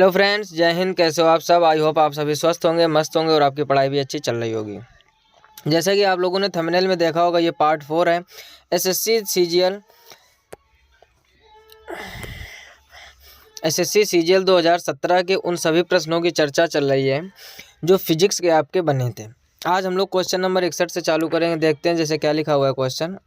Hello friends, जय हिंद। कैसे हो आप सब? आई होप आप सभी स्वस्थ होंगे, मस्त होंगे और आपकी पढ़ाई भी अच्छी चल रही होगी। जैसा कि आप लोगों ने थंबनेल में देखा होगा, ये पार्ट 4 है एसएससी सीजीएल 2017 के उन सभी प्रश्नों की चर्चा चल रही है जो फिजिक्स के आपके बने थे। आज हम लोग क्वेश्चन नंबर 61 से चालू करेंगे। देखते हैं जैसे क्या लिखा हुआ है। क्वेश्चन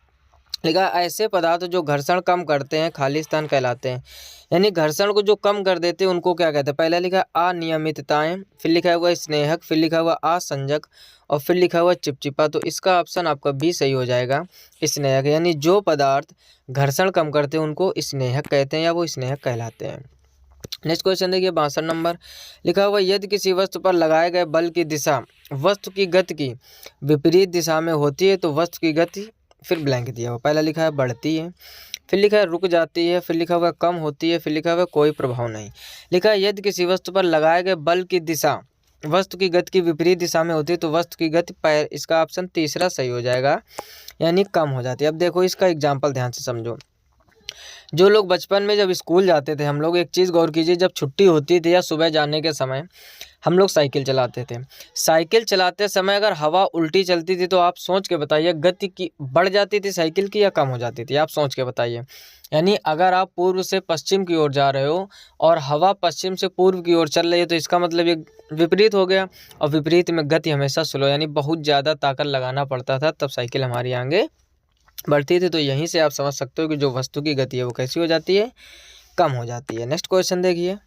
लिखा, ऐसे पदार्थ जो घर्षण कम करते हैं खाली स्थान कहलाते हैं। यानी घर्षण को जो कम कर देते हैं उनको क्या कहते हैं। पहला लिखा है अनियमितताएं, फिर लिखा हुआ स्नेहक, फिर लिखा हुआ असंजक और फिर लिखा हुआ चिपचिपा। तो इसका ऑप्शन आपका बी सही हो जाएगा, स्नेहक। यानी जो पदार्थ घर्षण कम करते हैं उनको स्नेहक कहते हैं या वो स्नेहक कहलाते हैं। नेक्स्ट क्वेश्चन देखिए 62 नंबर। लिखा हुआ, यदि किसी वस्तु पर लगाए गए बल की दिशा वस्तु की गति की विपरीत दिशा में होती है तो वस्तु की गति, फिर ब्लैंक दिया हुआ। पहला लिखा है बढ़ती है, फिर लिखा है रुक जाती है, फिर लिखा हुआ कम होती है, फिर लिखा हुआ कोई प्रभाव नहीं। लिखा है, यदि किसी वस्तु पर लगाए गए बल की दिशा वस्तु की गति की विपरीत दिशा में होती है तो वस्तु की गति इसका ऑप्शन तीसरा सही हो जाएगा, यानी कम हो जाती है। अब देखो इसका एग्जाम्पल ध्यान से समझो। जो लोग बचपन में जब स्कूल जाते थे, हम लोग एक चीज़ गौर कीजिए, जब छुट्टी होती थी या सुबह जाने के समय हम लोग साइकिल चलाते थे। साइकिल चलाते समय अगर हवा उल्टी चलती थी तो आप सोच के बताइए गति की बढ़ जाती थी साइकिल की या कम हो जाती थी? आप सोच के बताइए। यानी अगर आप पूर्व से पश्चिम की ओर जा रहे हो और हवा पश्चिम से पूर्व की ओर चल रही है तो इसका मतलब ये विपरीत हो गया, और विपरीत में गति हमेशा स्लो, यानी बहुत ज़्यादा ताकत लगाना पड़ता था तब साइकिल हमारी आगे बढ़ती थी। तो यहीं से आप समझ सकते हो कि जो वस्तु की गति है वो कैसी हो जाती है, कम हो जाती है। नेक्स्ट क्वेश्चन देखिए।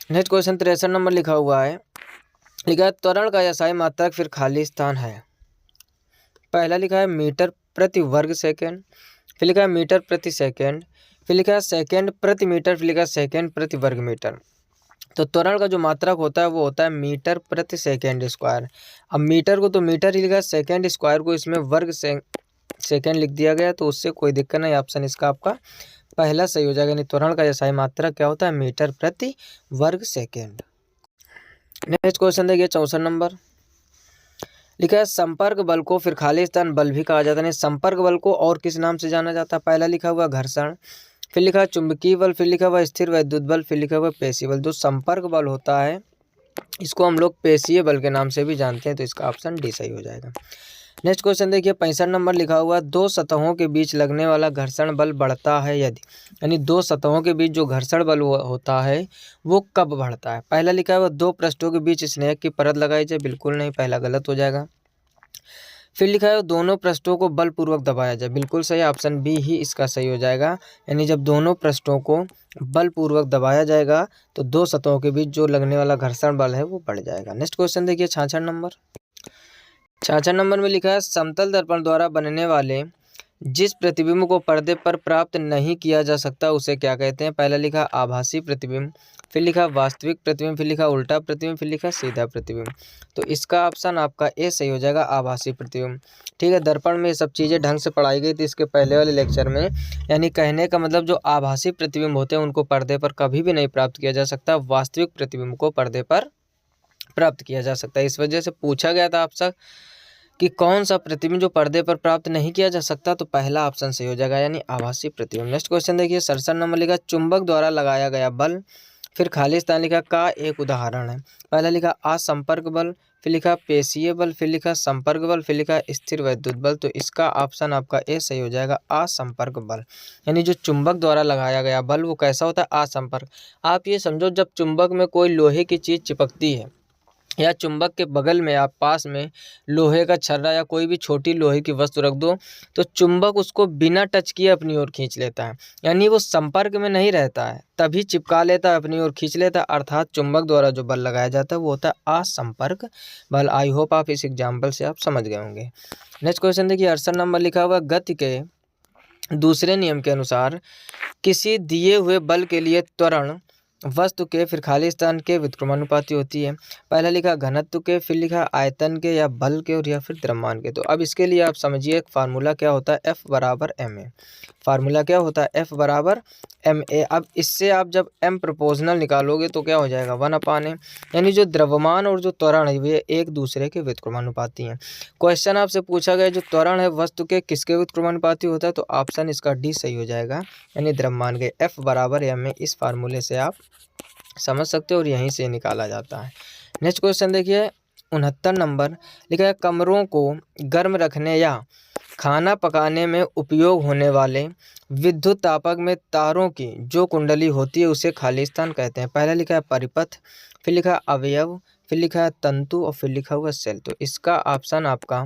नेक्स्ट क्वेश्चन 63 नंबर लिखा हुआ है। लिखा है, त्वरण का SI मात्रक फिर खाली स्थान है। पहला लिखा है मीटर प्रति वर्ग सेकेंड, फिर लिखा है मीटर प्रति सेकेंड, फिर लिखा है सेकेंड प्रति मीटर, फिर लिखा है सेकेंड प्रति वर्ग मीटर। तो त्वरण का जो मात्रक होता है वो होता है मीटर प्रति सेकेंड स्क्वायर। अब मीटर को तो मीटर ही लिखा है, सेकेंड स्क्वायर को इसमें वर्ग सेकेंड लिख दिया गया, तो उससे कोई दिक्कत नहीं। ऑप्शन इसका आपका पहला सही हो जाएगा। यानी त्वरण का SI मात्रक क्या होता है, मीटर प्रति वर्ग सेकेंड। नेक्स्ट क्वेश्चन देखिए 64 नंबर। लिखा है, संपर्क बल को फिर खाली स्थान बल भी कहा जाता है। संपर्क बल को और किस नाम से जाना जाता है? पहला लिखा हुआ घर्षण, फिर लिखा है चुंबकीय बल, फिर लिखा हुआ स्थिर वैद्युत बल, फिर लिखा हुआ पेशीय बल। जो संपर्क बल होता है इसको हम लोग पेशीय बल के नाम से भी जानते हैं, तो इसका ऑप्शन डी सही हो जाएगा। नेक्स्ट क्वेश्चन देखिए 65 नंबर। लिखा हुआ, दो सतहों के बीच लगने वाला घर्षण बल बढ़ता है यदि। यानी दो सतहों के बीच जो घर्षण बल होता है वो कब बढ़ता है? पहला लिखा हुआ, दो पृष्ठों के बीच स्नेहक की परत लगाई जाए। बिल्कुल नहीं, पहला गलत हो जाएगा। फिर लिखा है, दोनों पृष्ठों को बलपूर्वक दबाया जाए। बिल्कुल सही, ऑप्शन बी ही इसका सही हो जाएगा। यानी जब दोनों पृष्ठों को बलपूर्वक दबाया जाएगा तो दो सतहों के बीच जो लगने वाला घर्षण बल है वो बढ़ जाएगा। नेक्स्ट क्वेश्चन देखिए 66 नंबर। 66 नंबर में लिखा है, समतल दर्पण द्वारा बनने वाले जिस प्रतिबिंब को पर्दे पर प्राप्त नहीं किया जा सकता उसे क्या कहते हैं? पहला लिखा आभासी प्रतिबिंब, फिर लिखा वास्तविक प्रतिबिंब, फिर लिखा उल्टा प्रतिबिंब, फिर लिखा सीधा प्रतिबिंब। तो इसका ऑप्शन आपका ए सही हो जाएगा, आभासी प्रतिबिंब। ठीक है, दर्पण में ये सब चीज़ें ढंग से पढ़ाई गई थी इसके पहले वाले लेक्चर में। यानी कहने का मतलब जो आभासी प्रतिबिंब होते हैं उनको पर्दे पर कभी भी नहीं प्राप्त किया जा सकता, वास्तविक प्रतिबिंब को पर्दे पर प्राप्त किया जा सकता है। इस वजह से पूछा गया था आपसे कि कौन सा प्रतिबिंब जो पर्दे पर प्राप्त नहीं किया जा सकता, तो पहला ऑप्शन सही हो जाएगा, यानी आभासी प्रतिबिंब। नेक्स्ट क्वेश्चन देखिए 67 नंबर। लिखा, चुंबक द्वारा लगाया गया बल फिर खाली स्थान लिखा का एक उदाहरण है। पहला लिखा असंपर्क बल, फिर लिखा पेशीय बल, फिर लिखा संपर्क बल, फिर लिखा स्थिर वैद्युत बल। तो इसका ऑप्शन आपका ए सही हो जाएगा, असंपर्क बल। यानी जो चुंबक द्वारा लगाया गया बल वो कैसा होता है, असंपर्क। आप ये समझो, जब चुंबक में कोई लोहे की चीज़ चिपकती है या चुंबक के बगल में आप पास में लोहे का छर्रा या कोई भी छोटी लोहे की वस्तु रख दो तो चुंबक उसको बिना टच किए अपनी ओर खींच लेता है। यानी वो संपर्क में नहीं रहता है, तभी चिपका लेता है, अपनी ओर खींच लेता है। अर्थात चुंबक द्वारा जो बल लगाया जाता है वो होता है असंपर्क बल। आई होप आप इस एग्जाम्पल से आप समझ गए होंगे। नेक्स्ट क्वेश्चन देखिए 68 नंबर। लिखा हुआ, गति के दूसरे नियम के अनुसार किसी दिए हुए बल के लिए त्वरण वस्तु के फिर खाली स्थान के व्युत्क्रमानुपाती होती है। पहला लिखा घनत्व के, फिर लिखा आयतन के या बल के और या फिर द्रव्यमान के। तो अब इसके लिए आप समझिए फार्मूला क्या होता है, F बराबर ma। फार्मूला क्या होता है, F बराबर ma। अब इससे आप जब m प्रोपोर्शनल निकालोगे तो क्या हो जाएगा 1/a, यानी जो द्रव्यमान और जो त्वरण है वे एक दूसरे के व्युत्क्रमानुपाती हैं। क्वेश्चन आपसे पूछा गया जो त्वरण है वस्तु के किसके व्युत्क्रमानुपाती होता है, तो ऑप्शन इसका डी सही हो जाएगा, यानी द्रव्यमान के। F बराबर ma इस फार्मूले से आप समझ सकते हो और यहीं से निकाला जाता है। नेक्स्ट क्वेश्चन देखिए 69 नंबर लिखा है कमरों को गर्म रखने या खाना पकाने में उपयोग होने वाले विद्युत तापक में तारों की जो कुंडली होती है उसे खाली स्थान कहते हैं। पहला लिखा है परिपथ, फिर लिखा है अवयव, फिर लिखा है तंतु और फिर लिखा हुआ सेल। तो इसका ऑप्शन आपका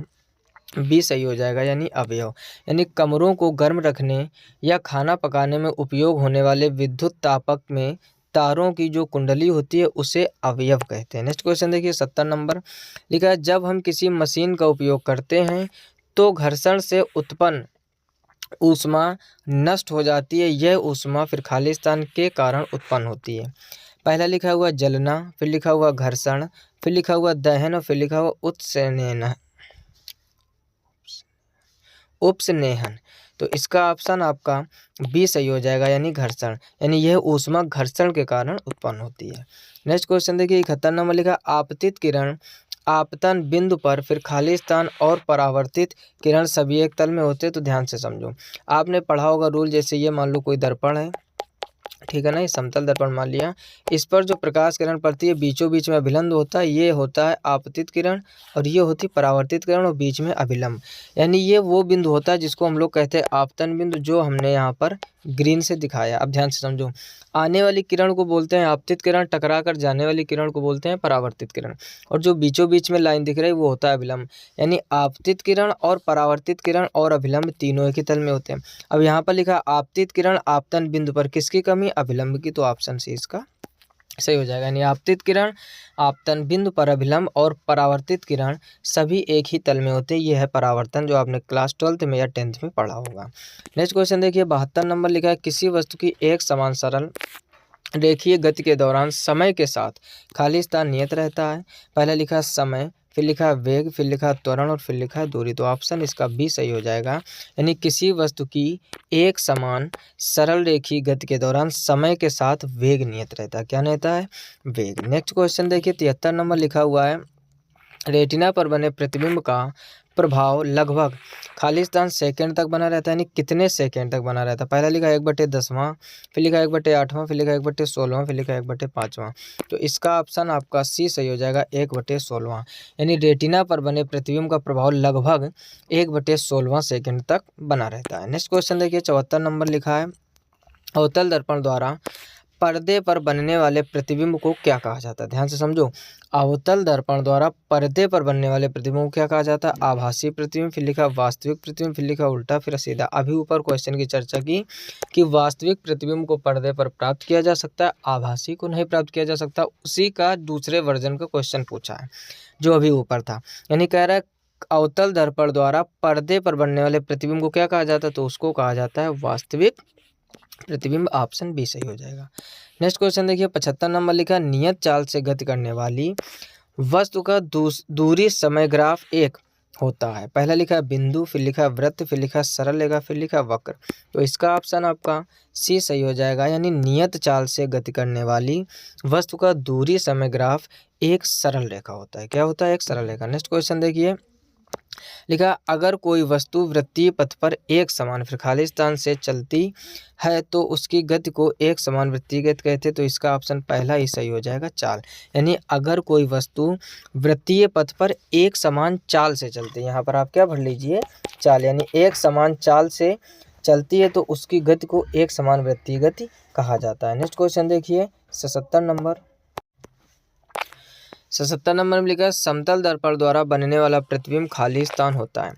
बी सही हो जाएगा, यानी अवयव। यानी कमरों को गर्म रखने या खाना पकाने में उपयोग होने वाले विद्युत तापक में तारों की जो कुंडली होती है उसे अवयव कहते हैं। नेक्स्ट क्वेश्चन देखिए 70 नंबर लिखा है जब हम किसी मशीन का उपयोग करते हैं तो घर्षण से उत्पन्न ऊष्मा नष्ट हो जाती है। यह ऊष्मा फिर खाली स्थान के कारण उत्पन्न होती है। पहला लिखा हुआ जलना, फिर लिखा हुआ घर्षण, फिर लिखा हुआ दहन और फिर लिखा हुआ उपस्नेहन। तो इसका ऑप्शन आपका बी सही हो जाएगा, यानी घर्षण। यानी यह ऊष्मा घर्षण के कारण उत्पन्न होती है। नेक्स्ट क्वेश्चन देखिए 71 नंबर लिखा आपतित किरण आपतन बिंदु पर फिर खाली स्थान और परावर्तित किरण सभी एक तल में होते हैं। तो ध्यान से समझो, आपने पढ़ा होगा रूल, जैसे ये मान लो कोई दर्पण है, ठीक है ना, ये समतल दर्पण मान लिया, इस पर जो प्रकाश किरण पड़ती है बीचों बीच में अभिलंब होता है, ये होता है आपतित किरण और ये होती है परावर्तित किरण और बीच में अभिलंब। यानी ये वो बिंदु होता है जिसको हम लोग कहते हैं आपतन बिंदु, जो हमने यहाँ पर ग्रीन से दिखाया। अब ध्यान से समझो, आने वाली किरण को बोलते हैं आपतित किरण, टकरा कर जाने वाली किरण को बोलते हैं परावर्तित किरण, और जो बीचों बीच में लाइन दिख रही है वो होता है अभिलंब। यानी आपतित किरण और परावर्तित किरण और अभिलंब तीनों एक ही तल में होते हैं। अब यहाँ पर लिखा आपतित किरण आपतन बिंदु पर किसकी कमी, अभिलंब की। तो ऑप्शन सी इसका सही हो जाएगा, यानी आपतित किरण आपतन बिंदु पर अभिलंब और परावर्तित किरण सभी एक ही तल में होते हैं। यह है परावर्तन, जो आपने क्लास 12th में या 10th में पढ़ा होगा। नेक्स्ट क्वेश्चन देखिए 72 नंबर लिखा है किसी वस्तु की एक समान सरल रेखीय गति के दौरान समय के साथ खाली स्थान नियत रहता है। पहला लिखा समय, फिर लिखा वेग, फिर लिखा त्वरण और फिर लिखा दूरी। तो ऑप्शन इसका बी सही हो जाएगा, यानी किसी वस्तु की एक समान सरल रेखीय गति के दौरान समय के साथ वेग नियत रहता है। क्या रहता है, वेग। नेक्स्ट क्वेश्चन देखिए 73 नंबर लिखा हुआ है रेटिना पर बने प्रतिबिंब का प्रभाव लगभग खाली स्थान सेकंड तक बना रहता है, यानी कितने सेकंड तक बना रहता है। पहला लिखा 1/10वां, फिर लिखा 1/8वां, फिर लिखा 1/16वां, फिर लिखा 1/5वां। तो इसका ऑप्शन आपका सी सही हो जाएगा, 1/16वां। यानी रेटिना पर बने प्रतिबिंब का प्रभाव लगभग 1/16वां सेकंड तक बना रहता है। नेक्स्ट क्वेश्चन देखिए 74 नंबर लिखा है अवतल दर्पण द्वारा पर्दे पर बनने वाले प्रतिबिंब को क्या कहा जाता है। ध्यान से समझो, अवतल दर्पण द्वारा पर्दे पर बनने वाले प्रतिबिंब को क्या कहा जाता है, आभासी प्रतिबिंब, फिर लिखा वास्तविक प्रतिबिंब, फिर लिखा उल्टा, फिर सीधा। अभी ऊपर क्वेश्चन की चर्चा की कि वास्तविक प्रतिबिंब को पर्दे पर प्राप्त किया जा सकता है, आभासी को नहीं प्राप्त किया जा सकता। उसी का दूसरे वर्जन का क्वेश्चन पूछा है जो अभी ऊपर था, यानी कह रहा है अवतल दर्पण द्वारा पर्दे पर बनने वाले प्रतिबिंब को क्या कहा जाता है, तो उसको कहा जाता है वास्तविक प्रतिबिंब। ऑप्शन बी सही हो जाएगा। नेक्स्ट क्वेश्चन देखिए 75 नंबर लिखा नियत चाल से गति करने वाली वस्तु का दूरी समय ग्राफ एक होता है। पहला लिखा है बिंदु, फिर लिखा है वृत्त, फिर लिखा है सरल रेखा, फिर लिखा है वक्र। तो इसका ऑप्शन आपका सी सही हो जाएगा, यानी नियत चाल से गति करने वाली वस्तु का दूरी समय ग्राफ एक सरल रेखा होता है। क्या होता है, एक सरल रेखा। नेक्स्ट क्वेश्चन देखिए लिखा अगर कोई वस्तु वृत्तीय पथ पर एक समान फिर खाली स्थान से चलती है तो उसकी गति को एक समान वृत्तीय गति कहते हैं। तो इसका ऑप्शन पहला ही सही हो जाएगा, चाल। यानी अगर कोई वस्तु वृत्तीय पथ पर एक समान चाल से चलती है, यहाँ पर आप क्या भर लीजिए, चाल, यानी एक समान चाल से चलती है तो उसकी गति को एक समान वृत्तीय गति कहा जाता है। नेक्स्ट क्वेश्चन देखिए 77 नंबर में लिखा है समतल दर्पण द्वारा बनने वाला प्रतिबिंब खाली स्थान होता है।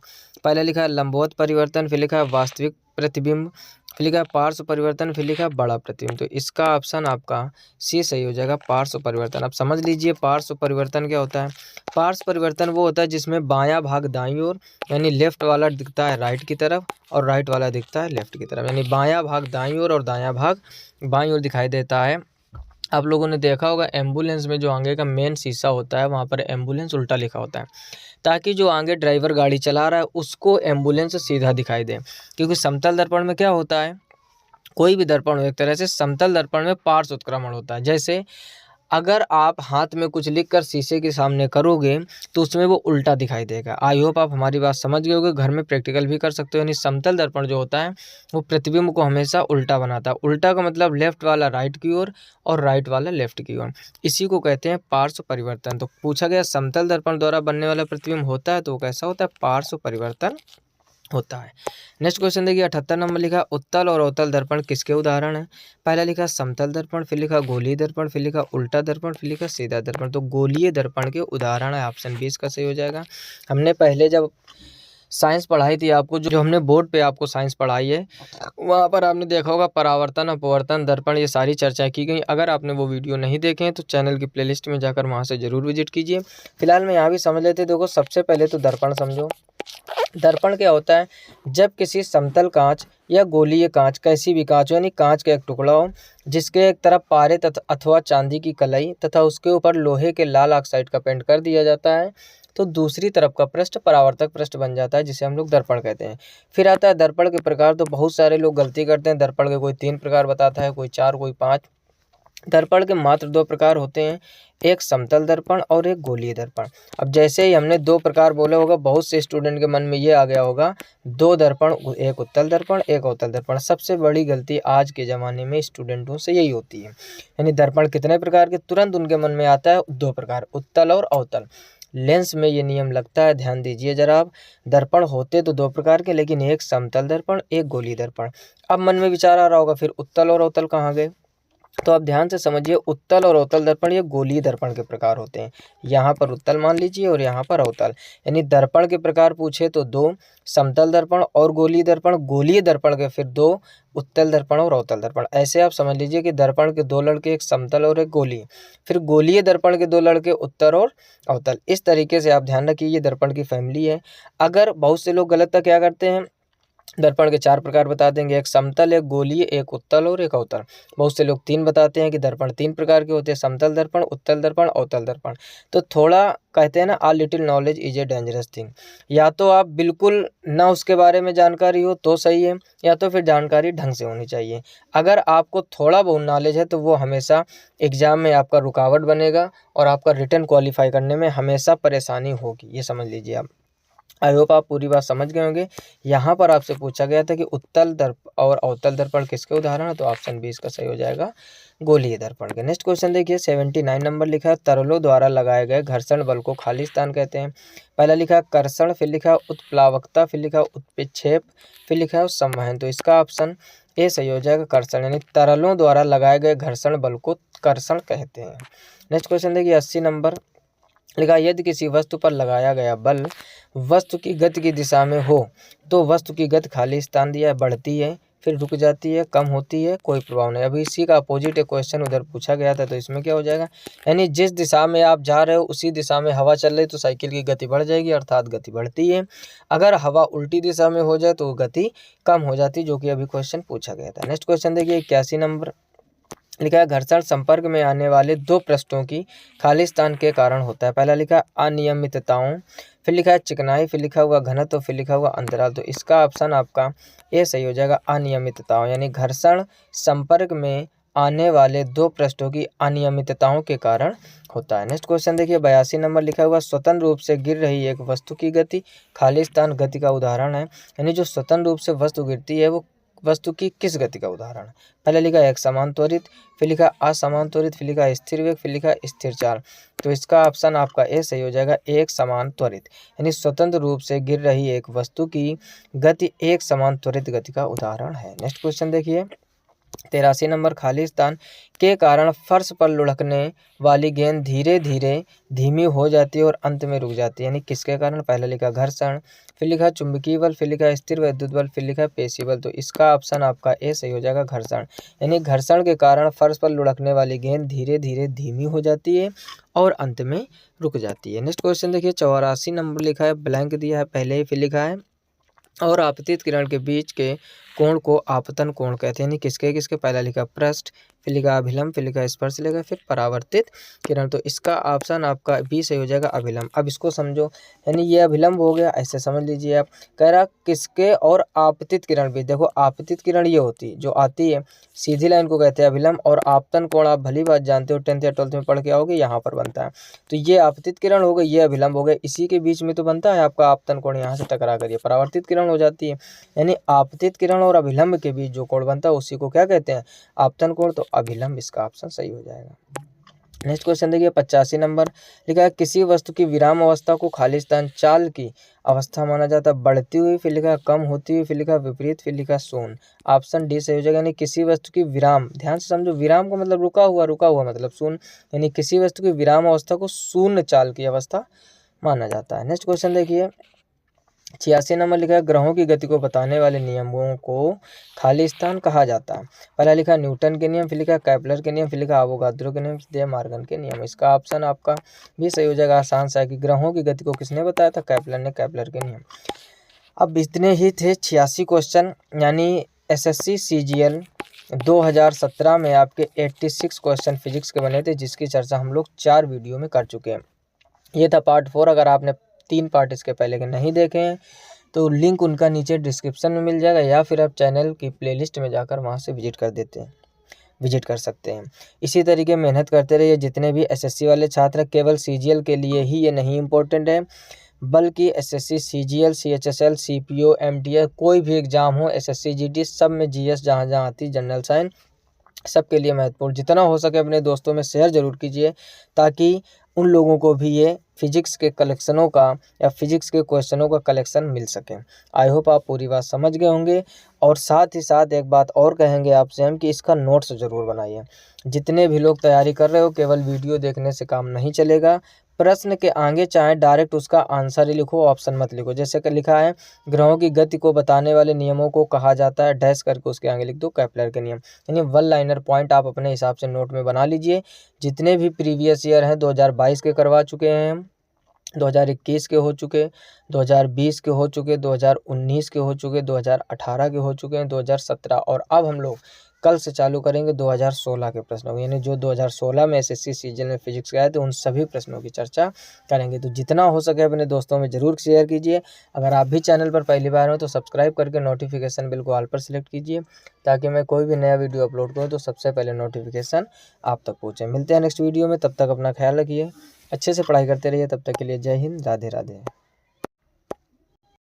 पहले लिखा है लंबवत परिवर्तन, फिर लिखा है वास्तविक प्रतिबिंब, फिर लिखा है पार्श्व परिवर्तन, फिर लिखा है बड़ा प्रतिबिंब। तो इसका ऑप्शन आपका सी सही हो जाएगा, पार्श्व परिवर्तन। आप समझ लीजिए पार्श्व परिवर्तन क्या होता है। पार्श्व परिवर्तन वो होता है जिसमें बायां भाग दाईं ओर, यानी लेफ्ट वाला दिखता है राइट की तरफ और राइट वाला दिखता है लेफ्ट की तरफ, यानी बायां भाग दाईं ओर और दायां भाग बाईं ओर दिखाई देता है। आप लोगों ने देखा होगा एम्बुलेंस में जो आगे का मेन शीशा होता है वहाँ पर एम्बुलेंस उल्टा लिखा होता है, ताकि जो आगे ड्राइवर गाड़ी चला रहा है उसको एम्बुलेंस सीधा दिखाई दे। क्योंकि समतल दर्पण में क्या होता है, कोई भी दर्पण हो एक तरह से समतल दर्पण में पार्श्व उत्क्रमण होता है। जैसे अगर आप हाथ में कुछ लिखकर शीशे के सामने करोगे तो उसमें वो उल्टा दिखाई देगा। आई होप आप हमारी बात समझ गए होगे, घर में प्रैक्टिकल भी कर सकते हो। यानी समतल दर्पण जो होता है वो प्रतिबिंब को हमेशा उल्टा बनाता है। उल्टा का मतलब लेफ्ट वाला राइट की ओर और राइट वाला लेफ्ट की ओर, इसी को कहते हैं पार्श्व परिवर्तन। तो पूछा गया समतल दर्पण द्वारा बनने वाला प्रतिबिंब होता है तो वो कैसा होता है, पार्श्व परिवर्तन होता है। नेक्स्ट क्वेश्चन देखिए 78 नंबर लिखा उत्तल और अवतल दर्पण किसके उदाहरण है। पहला लिखा समतल दर्पण, फिर लिखा गोलीय दर्पण, फिर लिखा उल्टा दर्पण, फिर लिखा सीधा दर्पण। तो गोलीय दर्पण के उदाहरण है, ऑप्शन 20 का सही हो जाएगा। हमने पहले जब साइंस पढ़ाई थी आपको, जो हमने बोर्ड पे आपको साइंस पढ़ाई है, वहाँ पर आपने देखा होगा परावर्तन, अपवर्तन, दर्पण, ये सारी चर्चा की गई। अगर आपने वो वीडियो नहीं देखे हैं तो चैनल की प्लेलिस्ट में जाकर वहाँ से जरूर विजिट कीजिए। फिलहाल मैं यहाँ भी समझ लेते। देखो सबसे पहले तो दर्पण समझो। दर्पण क्या होता है, जब किसी समतल कांच या गोलीय कांच, कैसी भी कांच हो, यानी कांच का एक टुकड़ा हो जिसके एक तरफ पारे अथवा चांदी की कलाई तथा उसके ऊपर लोहे के लाल ऑक्साइड का पेंट कर दिया जाता है, तो दूसरी तरफ का पृष्ठ परावर्तक पृष्ठ बन जाता है, जिसे हम लोग दर्पण कहते हैं। फिर आता है दर्पण के प्रकार। तो बहुत सारे लोग गलती करते हैं, दर्पण के कोई 3 प्रकार बताता है, कोई 4, कोई 5। दर्पण के मात्र 2 प्रकार होते हैं, एक समतल दर्पण और एक गोलीय दर्पण। अब जैसे ही हमने 2 प्रकार बोला होगा, बहुत से स्टूडेंट के मन में ये आ गया होगा 2 दर्पण, एक उत्तल दर्पण एक अवतल दर्पण। सबसे बड़ी गलती आज के ज़माने में स्टूडेंटों से यही होती है। यानी दर्पण कितने प्रकार के, तुरंत उनके मन में आता है 2 प्रकार, उत्तल और अवतल। लेंस में ये नियम लगता है, ध्यान दीजिए जरा आप। दर्पण होते तो 2 प्रकार के, लेकिन एक समतल दर्पण एक गोलीय दर्पण। अब मन में विचार आ रहा होगा फिर उत्तल और अवतल कहाँ गए, तो आप ध्यान से समझिए। उत्तल और अवतल दर्पण ये गोलीय दर्पण के प्रकार होते हैं। यहाँ पर उत्तल मान लीजिए और यहाँ पर अवतल। यानी दर्पण के प्रकार पूछे तो 2 समतल दर्पण और गोलीय दर्पण, गोलीय दर्पण के फिर 2 उत्तल दर्पण और अवतल दर्पण। ऐसे आप समझ लीजिए कि दर्पण के 2 लड़के, एक समतल और एक गोलीय, फिर गोलीय दर्पण के 2 लड़के उत्तल और अवतल। इस तरीके से आप ध्यान रखिए, ये दर्पण की फैमिली है। अगर बहुत से लोग गलत क्या करते हैं, दर्पण के 4 प्रकार बता देंगे, एक समतल, एक गोलीय, एक उत्तल और एक अवतल। बहुत से लोग 3 बताते हैं कि दर्पण 3 प्रकार के होते हैं, समतल दर्पण, उत्तल दर्पण, अवतल दर्पण। तो थोड़ा कहते हैं ना, आ little knowledge is a dangerous thing. या तो आप बिल्कुल ना उसके बारे में जानकारी हो तो सही है, या तो फिर जानकारी ढंग से होनी चाहिए। अगर आपको थोड़ा बहुत नॉलेज है तो वो हमेशा एग्जाम में आपका रुकावट बनेगा और आपका रिटन क्वालिफाई करने में हमेशा परेशानी होगी, ये समझ लीजिए आप। आई होप आप पूरी बात समझ गए होंगे। यहाँ पर आपसे पूछा गया था कि उत्तल दर्पण और अवतल दर्पण किसके उदाहरण है, तो ऑप्शन 20 का सही हो जाएगा, गोलीय दर्पण के। नेक्स्ट क्वेश्चन देखिए 79 नंबर लिखा है तरलों द्वारा लगाए गए घर्षण बल को खाली स्थान कहते हैं। पहला लिखा है कर्षण, फिर लिखा है उत्प्लावकता, फिर लिखा है उत्प्रेक्षेप, फिर लिखा है संवहन। तो इसका ऑप्शन ए सही हो जाएगा, कर्षण। यानी तरलों द्वारा लगाए गए घर्षण बल को कर्षण कहते हैं। नेक्स्ट क्वेश्चन देखिए 80 नंबर लिखा, यदि किसी वस्तु पर लगाया गया बल वस्तु की गति की दिशा में हो तो वस्तु की गति खाली स्थान दिया है, बढ़ती है, फिर रुक जाती है, कम होती है, कोई प्रभाव नहीं। अभी इसी का अपोजिट एक क्वेश्चन उधर पूछा गया था, तो इसमें क्या हो जाएगा, यानी जिस दिशा में आप जा रहे हो उसी दिशा में हवा चल रही तो साइकिल की गति बढ़ जाएगी, अर्थात गति बढ़ती है। अगर हवा उल्टी दिशा में हो जाए तो गति कम हो जाती, जो कि अभी क्वेश्चन पूछा गया था। नेक्स्ट क्वेश्चन देखिए 81 नंबर लिखा है घर्षण संपर्क में आने वाले 2 पृष्ठों की खाली स्थान के कारण होता है। पहला लिखा अनियमितताओं, फिर लिखा है चिकनाई, फिर लिखा हुआ घनत्व, फिर लिखा हुआ अंतराल। तो इसका ऑप्शन आपका ए सही हो जाएगा, अनियमितताओं। यानी घर्षण संपर्क में आने वाले 2 पृष्ठों की अनियमितताओं के कारण होता है। नेक्स्ट क्वेश्चन देखिए 82 नंबर लिखा हुआ स्वतंत्र रूप से गिर रही एक वस्तु की गति खाली स्थान गति का उदाहरण है। यानी जो स्वतंत्र रूप से वस्तु गिरती है वो वस्तु की किस गति का उदाहरण है। पहले लिखा एक समान त्वरित, फिर लिखा असमान त्वरित, फिर लिखा स्थिर वेग, फिर लिखा स्थिर चाल। तो इसका ऑप्शन आपका ए सही हो जाएगा, एक समान त्वरित। यानी स्वतंत्र रूप से गिर रही एक वस्तु की गति एक समान त्वरित गति का उदाहरण है। नेक्स्ट क्वेश्चन देखिए 83 नंबर खाली स्थान के कारण फर्श पर लुढ़कने वाली गेंद धीरे धीरे धीमी हो जाती है और अंत में रुक जाती है। यानी किसके कारण, पहले लिखा घर्षण, फिर लिखा चुंबकीय बल, फिर लिखा स्थिर विद्युत बल, फिर लिखा पेशी बल। तो इसका ऑप्शन आपका ए सही हो जाएगा, घर्षण। यानी घर्षण के कारण फर्श पर लुढ़कने वाली गेंद धीरे धीरे धीमी हो जाती है और अंत में रुक जाती है। नेक्स्ट क्वेश्चन देखिए 84 नंबर लिखा है ब्लैंक दिया है पहले ही, फिर लिखा है और आपतित किरण के बीच के कोण को आपतन कोण कहते हैं, यानी किसके किसके, पहला लिखा पृष्ठ, फिर लिखा अभिलंब, फिर लिखा स्पर्श लेगा, फिर परावर्तित किरण। तो इसका ऑप्शन आपका बी सही हो जाएगा, अभिलंब। अब इसको समझो, यानी ये अभिलंब हो गया, ऐसे समझ लीजिए आप। कह रहा किसके और आपतित किरण भी, देखो आपतित किरण ये होती है जो आती है सीधी लाइन को कहते हैं अभिलंब, और आपतन कोण आप भली बात जानते हो, 10th या 12th में पढ़ के आओगे, यहाँ पर बनता है। तो ये आपतित किरण हो गई, ये अभिलंब हो गए, इसी के बीच में तो बनता है आपका आपतन कोण, यहाँ से टकरा कर ये परावर्तित किरण हो जाती है। यानी आपतित किरण और अभिलंब के बीच जो कोण बनता है उसी को क्या कहते हैं, आपतन कोण। तो अभिलंब इसका ऑप्शन सही हो जाएगा। नेक्स्ट क्वेश्चन देखिए 85 नंबर, लिखा है किसी वस्तु की विराम अवस्था को खाली स्थान चाल की अवस्था माना जाता है, बढ़ती हुई, फिर लिखा कम होती हुई, फिर लिखा विपरीत, फिर लिखा शून्य। ऑप्शन डी सही हो जाएगा। यानी किसी वस्तु की विराम, ध्यान से समझो, विराम का मतलब रुका हुआ मतलब शून्य, यानी किसी वस्तु की विराम अवस्था को शून्य चाल की अवस्था माना जाता है। नेक्स्ट क्वेश्चन देखिए 86 नंबर, लिखा है ग्रहों की गति को बताने वाले नियमों को खाली स्थान कहा जाता है। पहला लिखा न्यूटन के नियम, फिर लिखा कैपलर के नियम, फिर लिखा अवोगाद्रो के नियम, फिर मार्गन के नियम। इसका ऑप्शन आपका भी सही हो जाएगा, आसान सा है कि ग्रहों की गति को किसने बताया था, कैपलर ने, कैपलर के नियम। अब इतने ही थे 86 क्वेश्चन, यानी SSC CGL 2017 में आपके 86 क्वेश्चन फिजिक्स के बने थे, जिसकी चर्चा हम लोग 4 वीडियो में कर चुके हैं। ये था पार्ट 4। अगर आपने 3 पार्ट इसके पहले के नहीं देखे हैं तो लिंक उनका नीचे डिस्क्रिप्शन में मिल जाएगा, या फिर आप चैनल की प्लेलिस्ट में जाकर वहाँ से विजिट कर सकते हैं। इसी तरीके मेहनत करते रहिए। जितने भी SSC वाले छात्र, केवल CGL के लिए ही ये नहीं इम्पोर्टेंट है, बल्कि SSC CGL CHSL CPO MTS कोई भी एग्ज़ाम हो, SSC GD सब में GS जहाँ जहाँ आती, जनरल साइंस सबके लिए महत्वपूर्ण। जितना हो सके अपने दोस्तों में शेयर ज़रूर कीजिए, ताकि उन लोगों को भी ये फिजिक्स के कलेक्शनों का या फिजिक्स के क्वेश्चनों का कलेक्शन मिल सके। आई होप आप पूरी बात समझ गए होंगे। और साथ ही साथ एक बात और कहेंगे आपसे हम कि इसका नोट्स ज़रूर बनाइए। जितने भी लोग तैयारी कर रहे हो, केवल वीडियो देखने से काम नहीं चलेगा। प्रश्न के आगे चाहे डायरेक्ट उसका आंसर ही लिखो, ऑप्शन मत लिखो। जैसे कि लिखा है ग्रहों की गति को बताने वाले नियमों को कहा जाता है, डैश करके उसके आगे लिख दो कैपलर के नियम। यानी 1 लाइनर पॉइंट आप अपने हिसाब से नोट में बना लीजिए। जितने भी प्रीवियस ईयर हैं 2022 के करवा चुके हैं हम, 2021 के हो चुके, 2020 के हो चुके, 2019 के हो चुके, 2018 के हो चुके हैं, 2017, और अब हम लोग कल से चालू करेंगे 2016 के प्रश्नों, यानी जो 2016 में SSC CGL में फिजिक्स के आए थे उन सभी प्रश्नों की चर्चा करेंगे। तो जितना हो सके अपने दोस्तों में ज़रूर शेयर कीजिए। अगर आप भी चैनल पर पहली बार हो तो सब्सक्राइब करके नोटिफिकेशन बिल को ऑल पर सिलेक्ट कीजिए, ताकि मैं कोई भी नया वीडियो अपलोड करूँ तो सबसे पहले नोटिफिकेशन आप तक पहुँचे। मिलते हैं नेक्स्ट वीडियो में, तब तक अपना ख्याल रखिए, अच्छे से पढ़ाई करते रहिए। तब तक के लिए जय हिंद, राधे राधे।